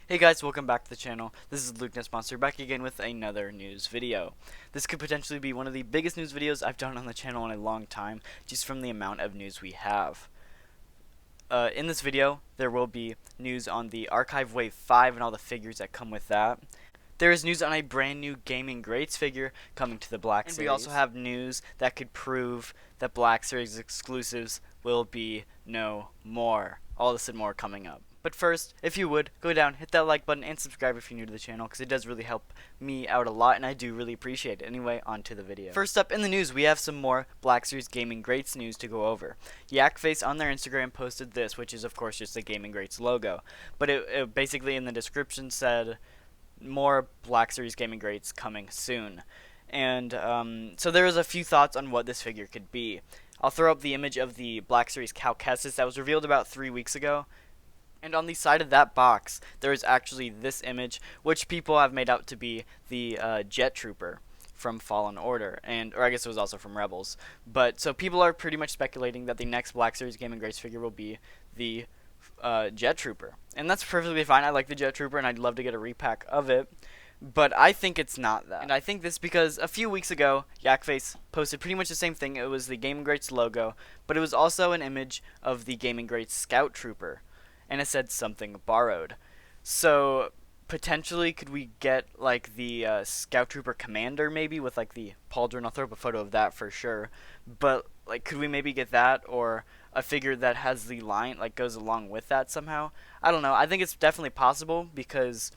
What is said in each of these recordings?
Hey guys, welcome back to the channel. This is Luke Monster back again with another news video. This could potentially be one of the biggest news videos I've done on the channel in a long time, just from the amount of news we have. In this video, there will be news on the Archive Wave 5 and all the figures that come with that. There is news on a brand new Gaming Greats figure coming to the Black Series. And we also have news that could prove that Black Series exclusives will be no more. All this and more coming up. But first, if you would, go down, hit that like button, and subscribe if you're new to the channel, because it does really help me out a lot, and I do really appreciate it. Anyway, on to the video. First up in the news, we have some more Black Series Gaming Greats news to go over. Yakface on their Instagram posted this, which is of course just the Gaming Greats logo. But it basically in the description said, more Black Series Gaming Greats coming soon. And so there was a few thoughts on what this figure could be. I'll throw up the image of the Black Series Caucasus that was revealed about 3 weeks ago. And on the side of that box, there is actually this image, which people have made out to be the Jet Trooper from Fallen Order, or I guess it was also from Rebels. But so people are pretty much speculating that the next Black Series Gaming Greats figure will be the Jet Trooper, and that's perfectly fine. I like the Jet Trooper, and I'd love to get a repack of it. But I think it's not that. And I think this because a few weeks ago, Yakface posted pretty much the same thing. It was the Gaming Greats logo, but it was also an image of the Gaming Greats Scout Trooper. And it said something borrowed. So potentially could we get like the Scout Trooper Commander maybe with like the pauldron? I'll throw up a photo of that for sure. But like could we maybe get that, or a figure that has the line like goes along with that somehow? I don't know. I think it's definitely possible because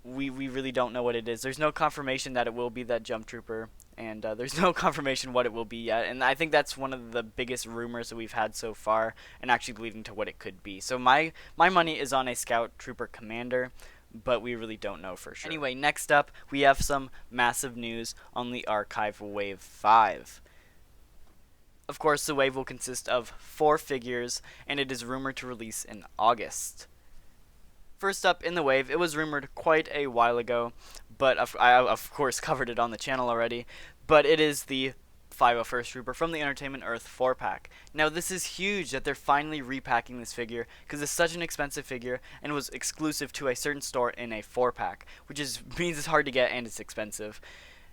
we really don't know what it is. There's no confirmation that it will be that Jump Trooper, and there's no confirmation what it will be yet. And I think that's one of the biggest rumors that we've had so far, and actually leading to what it could be. So my money is on a Scout Trooper Commander, but we really don't know for sure. Anyway, next up, we have some massive news on the Archive Wave 5. Of course, the wave will consist of 4 figures, and it is rumored to release in August. First up in the wave, it was rumored quite a while ago, but I of course covered it on the channel already, but it is the 501st Trooper from the Entertainment Earth 4-pack. Now this is huge that they're finally repacking this figure, because it's such an expensive figure and was exclusive to a certain store in a 4-pack, which means it's hard to get and it's expensive.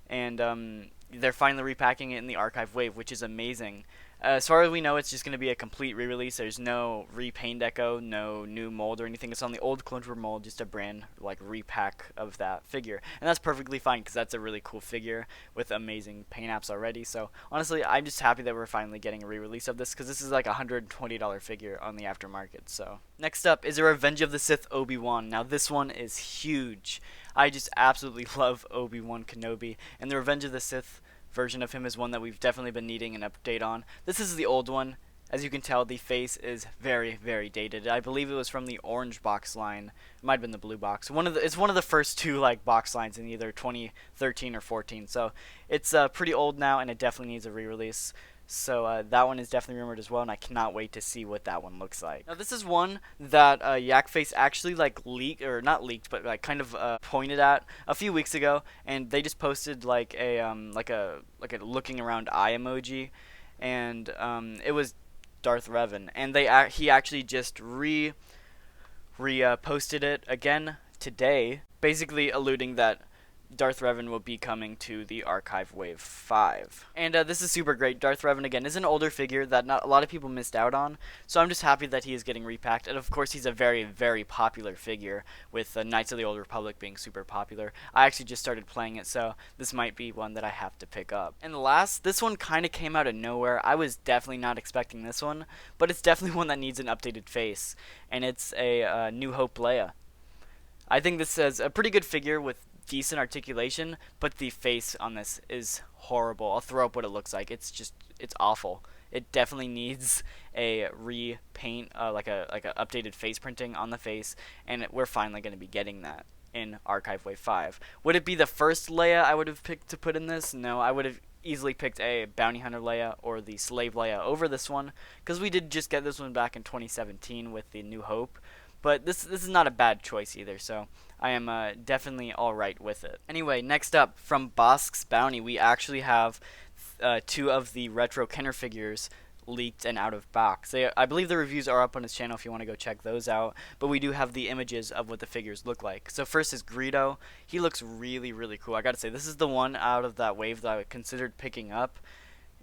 And they're finally repacking it in the Archive Wave, which is amazing. As far as we know, it's just going to be a complete re-release. There's no repaint deco, no new mold or anything. It's on the old Clone Trooper mold, just a brand like repack of that figure. And that's perfectly fine because that's a really cool figure with amazing paint apps already. So honestly, I'm just happy that we're finally getting a re-release of this, because this is like a $120 figure on the aftermarket. So next up is a Revenge of the Sith Obi-Wan. Now this one is huge. I just absolutely love Obi-Wan Kenobi, and the Revenge of the Sith version of him is one that we've definitely been needing an update on. This is the old one. As you can tell, the face is very, very dated. I believe it was from the orange box line. It might have been the blue box. It's one of the first 2 like box lines in either 2013 or 14. So it's pretty old now, and it definitely needs a re-release. So that one is definitely rumored as well, and I cannot wait to see what that one looks like. Now this is one that Yakface actually like leaked, or not leaked, but like kind of pointed at a few weeks ago, and they just posted like a looking around eye emoji, and it was Darth Revan, and he actually just posted it again today, basically alluding that Darth Revan will be coming to the Archive Wave 5. And this is super great. Darth Revan, again, is an older figure that not a lot of people missed out on, so I'm just happy that he is getting repacked. And of course, he's a very, very popular figure, with Knights of the Old Republic being super popular. I actually just started playing it, so this might be one that I have to pick up. And last, this one kind of came out of nowhere. I was definitely not expecting this one, but it's definitely one that needs an updated face, and it's a New Hope Leia. I think this is a pretty good figure with decent articulation, but the face on this is horrible. I'll throw up what it looks like. It's awful. It definitely needs a repaint, like a updated face printing on the face, and we're finally going to be getting that in Archive Wave 5. Would it be the first Leia I would have picked to put in this? No, I would have easily picked a Bounty Hunter Leia or the Slave Leia over this one, because we did just get this one back in 2017 with the New Hope. But this is not a bad choice either, so I am definitely alright with it. Anyway, next up, from Bosk's Bounty, we actually have 2 of the retro Kenner figures leaked and out of box. I believe the reviews are up on his channel if you want to go check those out, but we do have the images of what the figures look like. So first is Greedo. He looks really, really cool. I gotta say, this is the one out of that wave that I considered picking up.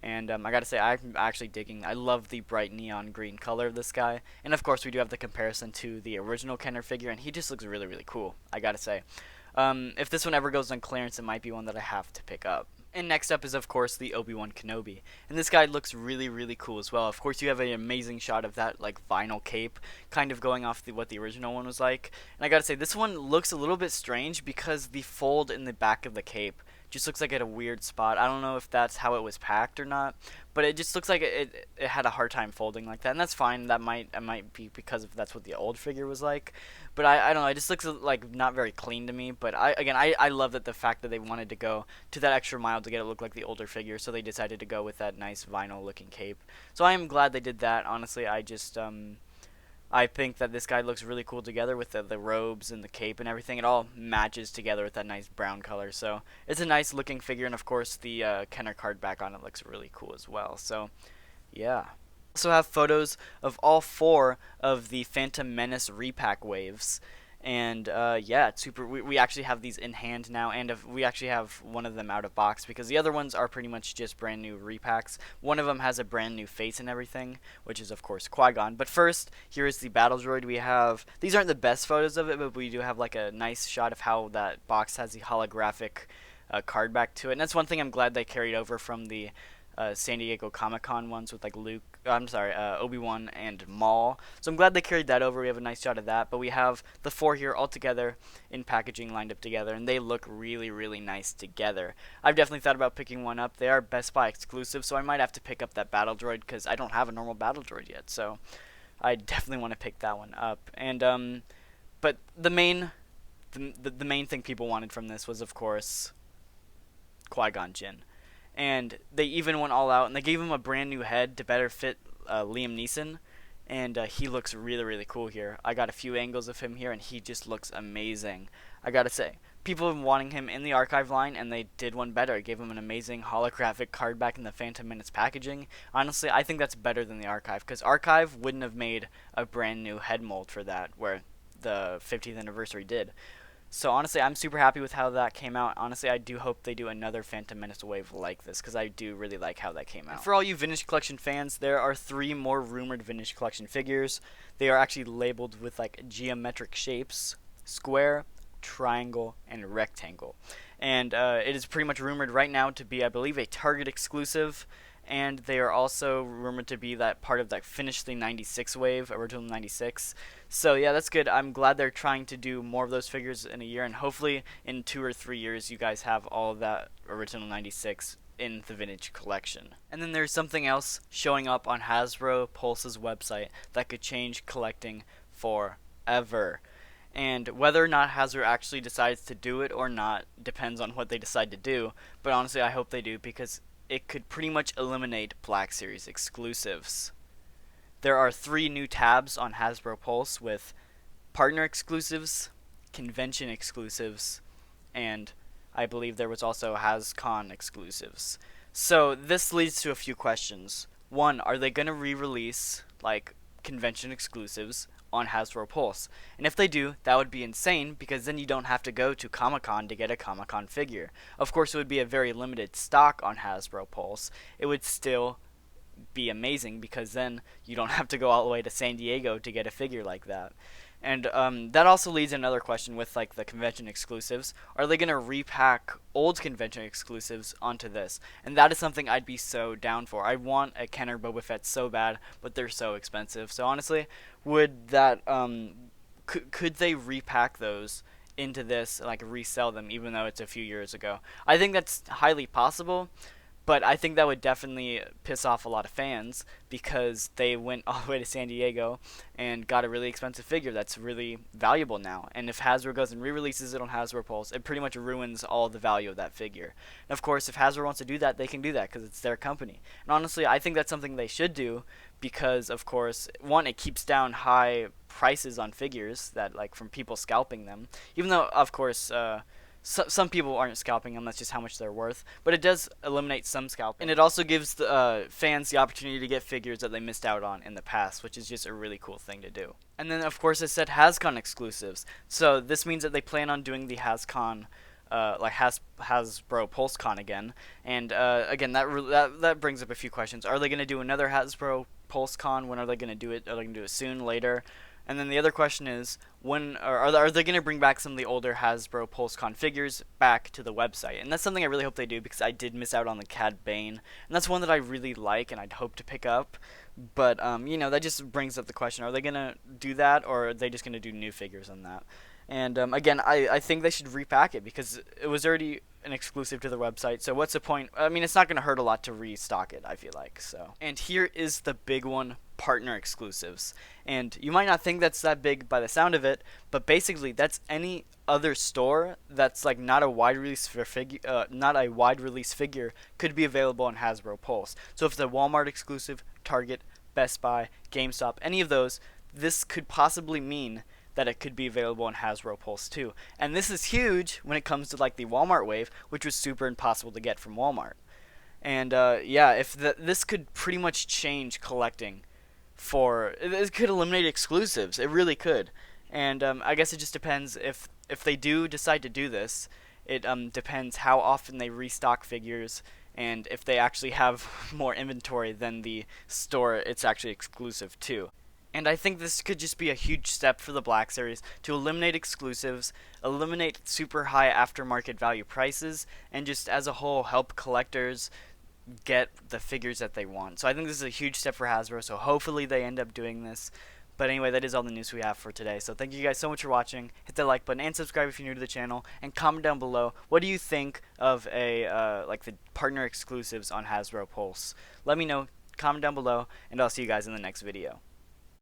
And I gotta say, I'm actually digging. I love the bright neon green color of this guy. And of course, we do have the comparison to the original Kenner figure, and he just looks really, really cool, I gotta say. If this one ever goes on clearance, it might be one that I have to pick up. And next up is, of course, the Obi-Wan Kenobi. And this guy looks really, really cool as well. Of course, you have an amazing shot of that, like, vinyl cape, kind of going off what the original one was like. And I gotta say, this one looks a little bit strange because the fold in the back of the cape just looks like at a weird spot. I don't know if that's how it was packed or not, but it just looks like it had a hard time folding like that, and that's fine. That might be because of that's what the old figure was like, but I don't know. It just looks like not very clean to me. But I love that the fact that they wanted to go to that extra mile to get it look like the older figure, so they decided to go with that nice vinyl looking cape. So I am glad they did that. Honestly, I think that this guy looks really cool together with the robes and the cape and everything. It all matches together with that nice brown color. So it's a nice looking figure, and of course the Kenner card back on it looks really cool as well. So yeah. Also have photos of all 4 of the Phantom Menace repack waves. And yeah, it's super. We actually have these in hand now, and we actually have one of them out of box because the other ones are pretty much just brand new repacks. One of them has a brand new face and everything, which is of course Qui-Gon. But first, here is the battle droid. We have, these aren't the best photos of it, but we do have like a nice shot of how that box has the holographic card back to it. And that's one thing I'm glad they carried over from the San Diego Comic-Con ones with like Obi-Wan and Maul. So I'm glad they carried that over. We have a nice shot of that, but we have the 4 here all together in packaging lined up together, and they look really, really nice together. I've definitely thought about picking one up. They are Best Buy exclusive, so I might have to pick up that battle droid because I don't have a normal battle droid yet, so I definitely want to pick that one up. And but the main thing people wanted from this was, of course, Qui-Gon Jinn. And they even went all out, and they gave him a brand new head to better fit Liam Neeson, and he looks really, really cool here. I got a few angles of him here, and he just looks amazing. I gotta say, people have been wanting him in the archive line, and they did one better. It gave him an amazing holographic card back in the Phantom Menace packaging. Honestly, I think that's better than the archive, because archive wouldn't have made a brand new head mold for that, where the 50th anniversary did. So honestly, I'm super happy with how that came out. Honestly, I do hope they do another Phantom Menace wave like this, because I do really like how that came out. And for all you Vintage Collection fans, there are 3 more rumored Vintage Collection figures. They are actually labeled with like geometric shapes: square, triangle, and rectangle. And it is pretty much rumored right now to be, I believe, a Target exclusive. And they are also rumored to be that part of that Finish the 96 wave, original 96. So yeah, that's good. I'm glad they're trying to do more of those figures in a year, and hopefully in 2 or 3 years you guys have all of that original 96 in the Vintage Collection. And then there's something else showing up on Hasbro Pulse's website that could change collecting forever. And whether or not Hasbro actually decides to do it or not depends on what they decide to do, but honestly I hope they do, because it could pretty much eliminate Black Series exclusives. There are 3 new tabs on Hasbro Pulse with partner exclusives, convention exclusives, and I believe there was also HasCon exclusives. So this leads to a few questions. 1, are they going to re-release like convention exclusives on Hasbro Pulse? And if they do, that would be insane, because then you don't have to go to Comic-Con to get a Comic-Con figure. Of course, it would be a very limited stock on Hasbro Pulse. It would still be amazing, because then you don't have to go all the way to San Diego to get a figure like that. And that also leads to another question with like the convention exclusives. Are they going to repack old convention exclusives onto this? And that is something I'd be so down for. I want a Kenner Boba Fett so bad, but they're so expensive. So honestly, would that could they repack those into this, like resell them, even though it's a few years ago? I think that's highly possible. But I think that would definitely piss off a lot of fans, because they went all the way to San Diego and got a really expensive figure that's really valuable now. And if Hasbro goes and re-releases it on Hasbro Pulse, it pretty much ruins all the value of that figure. And of course, if Hasbro wants to do that, they can do that, because it's their company. And honestly, I think that's something they should do, because of course, 1, it keeps down high prices on figures that, like, from people scalping them. Even though, of course, some people aren't scalping them. That's just how much they're worth. But it does eliminate some scalping, and it also gives the fans the opportunity to get figures that they missed out on in the past, which is just a really cool thing to do. And then, of course, it said HasCon exclusives. So this means that they plan on doing the HasCon, Hasbro PulseCon again. And again, that brings up a few questions. Are they going to do another Hasbro PulseCon? When are they going to do it? Are they going to do it soon, later? And then the other question is, when are they going to bring back some of the older Hasbro PulseCon figures back to the website? And that's something I really hope they do, because I did miss out on the Cad Bane, and that's one that I really like and I'd hope to pick up. But you know, that just brings up the question: are they going to do that, or are they just going to do new figures on that? And again, I think they should repack it, because it was already an exclusive to the website. So what's the point? I mean, it's not going to hurt a lot to restock it, I feel like. So, and here is the big one: partner exclusives. And you might not think that's that big by the sound of it, but basically that's any other store that's like not a wide release figure could be available on Hasbro Pulse. So if it's a Walmart exclusive, Target, Best Buy, GameStop, any of those, this could possibly mean that it could be available on Hasbro Pulse too. And this is huge when it comes to like the Walmart wave, which was super impossible to get from Walmart. And yeah, if this could pretty much change collecting. It could eliminate exclusives. It really could. And I guess it just depends if they do decide to do this. It depends how often they restock figures, and if they actually have more inventory than the store it's actually exclusive to. And I think this could just be a huge step for the Black Series to eliminate exclusives, eliminate super high aftermarket value prices, and just as a whole help collectors get the figures that they want. So I think this is a huge step for Hasbro, so hopefully they end up doing this. But anyway, that is all the news we have for today. So thank you guys so much for watching. Hit the like button and subscribe if you're new to the channel, and comment down below, what do you think of like the partner exclusives on Hasbro Pulse? Let me know, comment down below, and I'll see you guys in the next video.